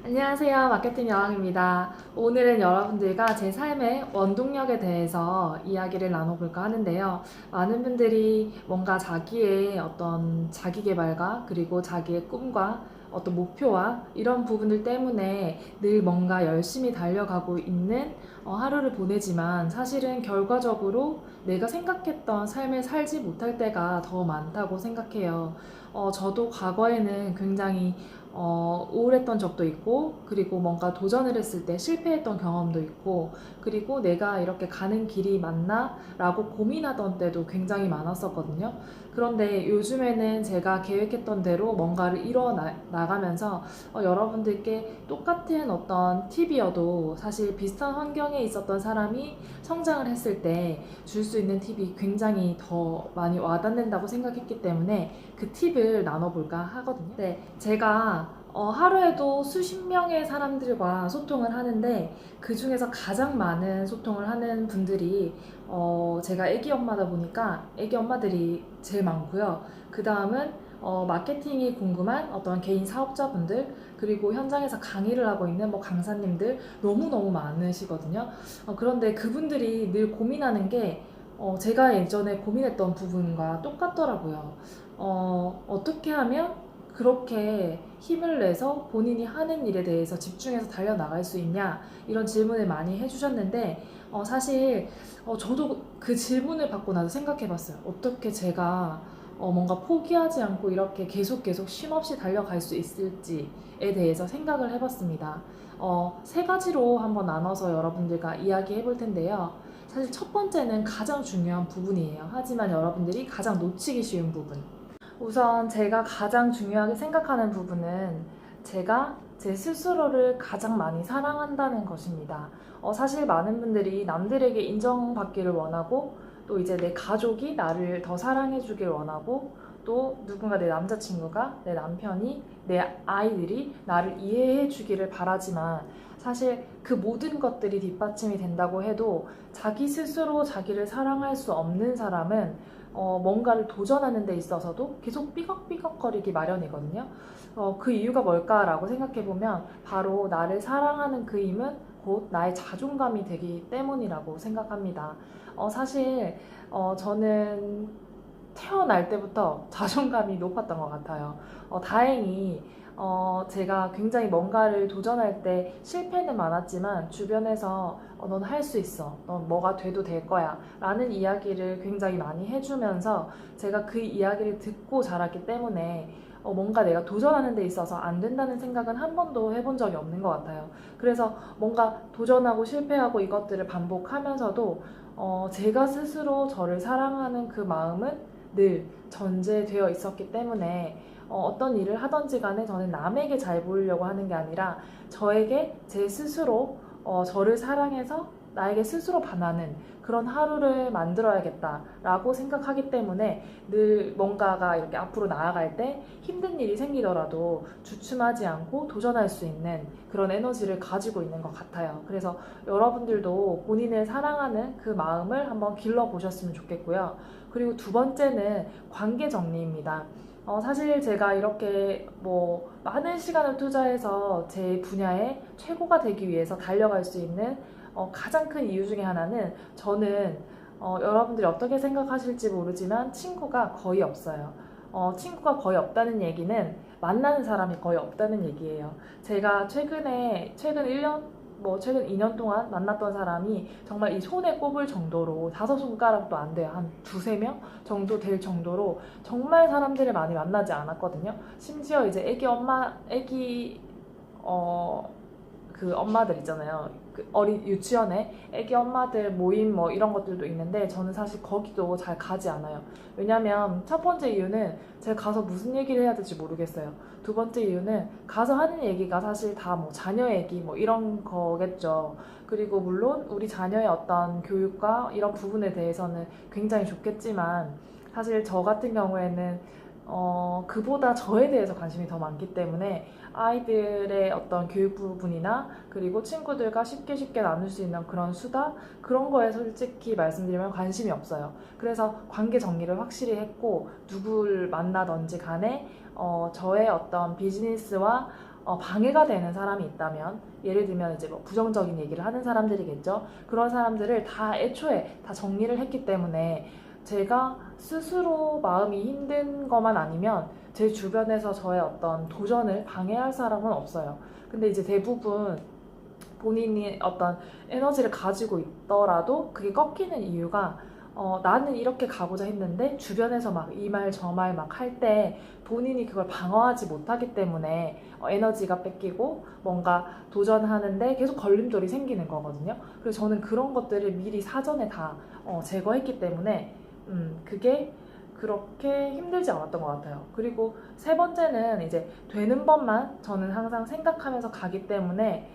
안녕하세요. 마케팅 여왕입니다. 오늘은 여러분들과 제 삶의 원동력에 대해서 이야기를 나눠볼까 하는데요. 많은 분들이 뭔가 자기의 어떤 자기계발과 그리고 자기의 꿈과 어떤 목표와 이런 부분들 때문에 늘 뭔가 열심히 달려가고 있는 하루를 보내지만 사실은 결과적으로 내가 생각했던 삶을 살지 못할 때가 더 많다고 생각해요. 저도 과거에는 굉장히 우울했던 적도 있고, 그리고 뭔가 도전을 했을 때 실패했던 경험도 있고, 그리고 내가 이렇게 가는 길이 맞나? 라고 고민하던 때도 굉장히 많았었거든요. 그런데 요즘에는 제가 계획했던 대로 뭔가를 나가면서 여러분들께 똑같은 어떤 팁이어도 사실 비슷한 환경에 있었던 사람이 성장을 했을 때 줄 수 있는 팁이 굉장히 더 많이 와닿는다고 생각했기 때문에 그 팁을 나눠볼까 하거든요. 네, 제가 하루에도 수십 명의 사람들과 소통을 하는데 그 중에서 가장 많은 소통을 하는 분들이 제가 애기 엄마다 보니까 애기 엄마들이 제일 많고요. 그 다음은 마케팅이 궁금한 어떤 개인 사업자분들, 그리고 현장에서 강의를 하고 있는 강사님들 너무너무 많으시거든요. 그런데 그분들이 늘 고민하는 게 제가 예전에 고민했던 부분과 똑같더라고요. 어떻게 하면 그렇게 힘을 내서 본인이 하는 일에 대해서 집중해서 달려나갈 수 있냐, 이런 질문을 많이 해주셨는데 사실 저도 그 질문을 받고 나서 생각해봤어요. 어떻게 제가 뭔가 포기하지 않고 이렇게 계속 쉼없이 달려갈 수 있을지에 대해서 생각을 해봤습니다. 세 가지로 한번 나눠서 여러분들과 이야기해 볼 텐데요. 사실 첫 번째는 가장 중요한 부분이에요. 하지만 여러분들이 가장 놓치기 쉬운 부분. 우선 제가 가장 중요하게 생각하는 부분은 제가 제 스스로를 가장 많이 사랑한다는 것입니다. 사실 많은 분들이 남들에게 인정받기를 원하고, 또 이제 내 가족이 나를 더 사랑해주길 원하고, 또 누군가 내 남자친구가, 내 남편이, 내 아이들이 나를 이해해주기를 바라지만, 사실 그 모든 것들이 뒷받침이 된다고 해도 자기 스스로 자기를 사랑할 수 없는 사람은 뭔가를 도전하는 데 있어서도 계속 삐걱삐걱거리기 마련이거든요. 그 이유가 뭘까라고 생각해보면 바로 나를 사랑하는 그 힘은 곧 나의 자존감이 되기 때문이라고 생각합니다. 사실 저는 태어날 때부터 자존감이 높았던 것 같아요. 다행히 제가 굉장히 뭔가를 도전할 때 실패는 많았지만 주변에서 넌 할 수 있어, 넌 뭐가 돼도 될 거야 라는 이야기를 굉장히 많이 해주면서 제가 그 이야기를 듣고 자랐기 때문에 뭔가 내가 도전하는 데 있어서 안 된다는 생각은 한 번도 해본 적이 없는 것 같아요. 그래서 뭔가 도전하고 실패하고 이것들을 반복하면서도 제가 스스로 저를 사랑하는 그 마음은 늘 전제되어 있었기 때문에 어떤 일을 하던지 간에 저는 남에게 잘 보이려고 하는 게 아니라 저에게 제 스스로 저를 사랑해서 나에게 스스로 반하는 그런 하루를 만들어야겠다라고 생각하기 때문에 늘 뭔가가 이렇게 앞으로 나아갈 때 힘든 일이 생기더라도 주춤하지 않고 도전할 수 있는 그런 에너지를 가지고 있는 것 같아요. 그래서 여러분들도 본인을 사랑하는 그 마음을 한번 길러보셨으면 좋겠고요. 그리고 두 번째는 관계 정리입니다. 사실 제가 이렇게 많은 시간을 투자해서 제 분야에 최고가 되기 위해서 달려갈 수 있는 가장 큰 이유 중에 하나는 저는 여러분들이 어떻게 생각하실지 모르지만 친구가 거의 없어요. 친구가 거의 없다는 얘기는 만나는 사람이 거의 없다는 얘기예요. 제가 최근 1년, 최근 2년 동안 만났던 사람이 정말 이 손에 꼽을 정도로 5손가락도 안 돼요. 한 2~3명 정도 될 정도로 정말 사람들을 많이 만나지 않았거든요. 심지어 이제 그 엄마들 있잖아요. 그 어린 유치원에 애기 엄마들 모임 이런 것들도 있는데 저는 사실 거기도 잘 가지 않아요. 왜냐면 첫 번째 이유는 제가 가서 무슨 얘기를 해야 될지 모르겠어요. 두 번째 이유는 가서 하는 얘기가 사실 다 자녀 얘기 이런 거겠죠. 그리고 물론 우리 자녀의 어떤 교육과 이런 부분에 대해서는 굉장히 좋겠지만 사실 저 같은 경우에는 그보다 저에 대해서 관심이 더 많기 때문에 아이들의 어떤 교육 부분이나 그리고 친구들과 쉽게 나눌 수 있는 그런 수다 그런 거에 솔직히 말씀드리면 관심이 없어요. 그래서 관계 정리를 확실히 했고 누굴 만나든지 간에 저의 어떤 비즈니스와 방해가 되는 사람이 있다면 예를 들면 이제 뭐 부정적인 얘기를 하는 사람들이겠죠. 그런 사람들을 다 애초에 다 정리를 했기 때문에 제가 스스로 마음이 힘든 것만 아니면 제 주변에서 저의 어떤 도전을 방해할 사람은 없어요. 근데 이제 대부분 본인이 어떤 에너지를 가지고 있더라도 그게 꺾이는 이유가 나는 이렇게 가고자 했는데 주변에서 막 이 말 저 말 막 할 때 본인이 그걸 방어하지 못하기 때문에 에너지가 뺏기고 뭔가 도전하는데 계속 걸림돌이 생기는 거거든요. 그래서 저는 그런 것들을 미리 사전에 다 제거했기 때문에 그게 그렇게 힘들지 않았던 것 같아요. 그리고 세 번째는 이제 되는 법만 저는 항상 생각하면서 가기 때문에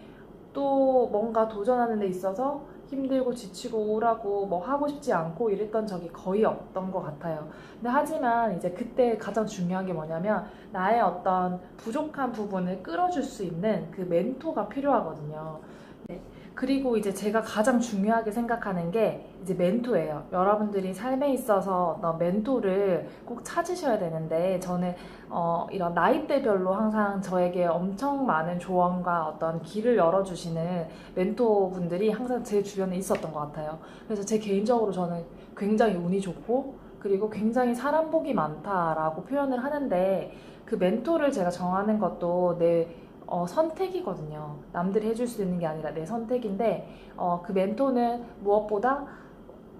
또 뭔가 도전하는 데 있어서 힘들고 지치고 우울하고 뭐 하고 싶지 않고 이랬던 적이 거의 없던 것 같아요. 근데 하지만 이제 그때 가장 중요한 게 뭐냐면 나의 어떤 부족한 부분을 끌어줄 수 있는 그 멘토가 필요하거든요. 네. 그리고 이제 제가 가장 중요하게 생각하는 게 이제 멘토예요. 여러분들이 삶에 있어서 어떤 멘토를 꼭 찾으셔야 되는데 저는 이런 나이대별로 항상 저에게 엄청 많은 조언과 어떤 길을 열어주시는 멘토분들이 항상 제 주변에 있었던 것 같아요. 그래서 제 개인적으로 저는 굉장히 운이 좋고 그리고 굉장히 사람 복이 많다라고 표현을 하는데 그 멘토를 제가 정하는 것도 내 선택이거든요. 남들이 해줄 수 있는 게 아니라 내 선택인데 그 멘토는 무엇보다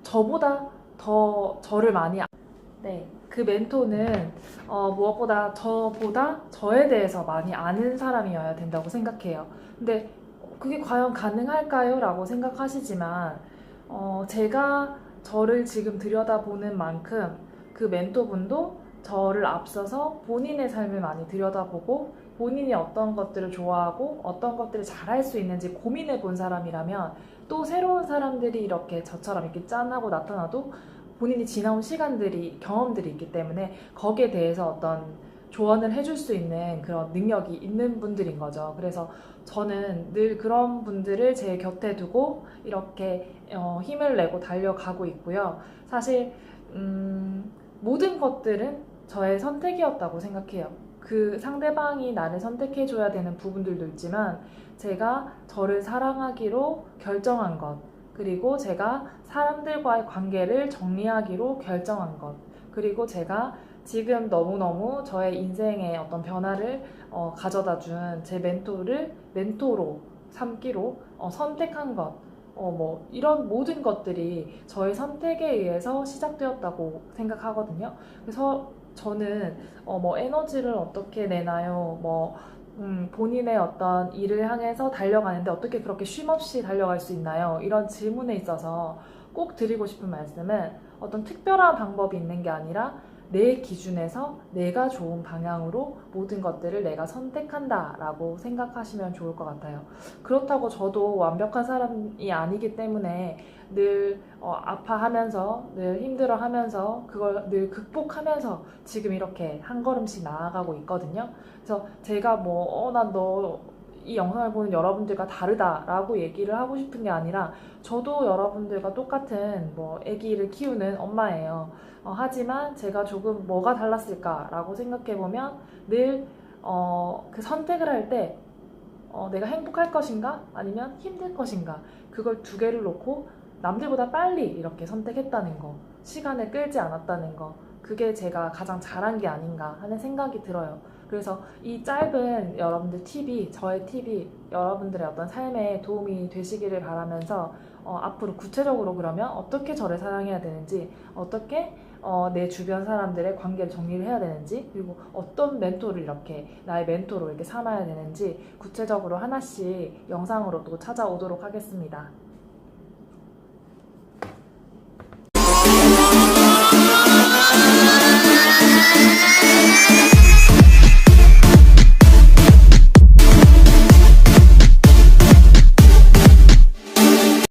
저보다 더 저를 많이 네, 그 멘토는 무엇보다 저보다 저에 대해서 많이 아는 사람이어야 된다고 생각해요. 근데 그게 과연 가능할까요? 라고 생각하시지만 제가 저를 지금 들여다보는 만큼 그 멘토분도 저를 앞서서 본인의 삶을 많이 들여다보고 본인이 어떤 것들을 좋아하고 어떤 것들을 잘할 수 있는지 고민해 본 사람이라면 또 새로운 사람들이 이렇게 저처럼 이렇게 짠하고 나타나도 본인이 지나온 시간들이 경험들이 있기 때문에 거기에 대해서 어떤 조언을 해줄 수 있는 그런 능력이 있는 분들인 거죠. 그래서 저는 늘 그런 분들을 제 곁에 두고 이렇게 힘을 내고 달려가고 있고요. 사실 모든 것들은 저의 선택이었다고 생각해요. 그 상대방이 나를 선택해줘야 되는 부분들도 있지만 제가 저를 사랑하기로 결정한 것, 그리고 제가 사람들과의 관계를 정리하기로 결정한 것, 그리고 제가 지금 너무너무 저의 인생의 어떤 변화를 가져다 준 제 멘토를 멘토로 삼기로 선택한 것, 뭐 이런 모든 것들이 저의 선택에 의해서 시작되었다고 생각하거든요. 그래서 저는 뭐 에너지를 어떻게 내나요? 뭐 본인의 어떤 일을 향해서 달려가는데 어떻게 그렇게 쉼없이 달려갈 수 있나요? 이런 질문에 있어서 꼭 드리고 싶은 말씀은 어떤 특별한 방법이 있는 게 아니라 내 기준에서 내가 좋은 방향으로 모든 것들을 내가 선택한다라고 생각하시면 좋을 것 같아요. 그렇다고 저도 완벽한 사람이 아니기 때문에 늘 아파하면서 늘 힘들어하면서 그걸 늘 극복하면서 지금 이렇게 한 걸음씩 나아가고 있거든요. 그래서 제가 뭐 난 너 이 영상을 보는 여러분들과 다르다라고 얘기를 하고 싶은 게 아니라 저도 여러분들과 똑같은 뭐 아기를 키우는 엄마예요. 하지만 제가 조금 뭐가 달랐을까라고 생각해보면 늘 그 선택을 할 때 내가 행복할 것인가 아니면 힘들 것인가 그걸 두 개를 놓고 남들보다 빨리 이렇게 선택했다는 거, 시간을 끌지 않았다는 거, 그게 제가 가장 잘한 게 아닌가 하는 생각이 들어요. 그래서 이 짧은 여러분들 팁이, 저의 팁이 여러분들의 어떤 삶에 도움이 되시기를 바라면서 앞으로 구체적으로 그러면 어떻게 저를 사랑해야 되는지, 어떻게 내 주변 사람들의 관계를 정리를 해야 되는지, 그리고 어떤 멘토를 이렇게 나의 멘토로 이렇게 삼아야 되는지 구체적으로 하나씩 영상으로 또 찾아오도록 하겠습니다.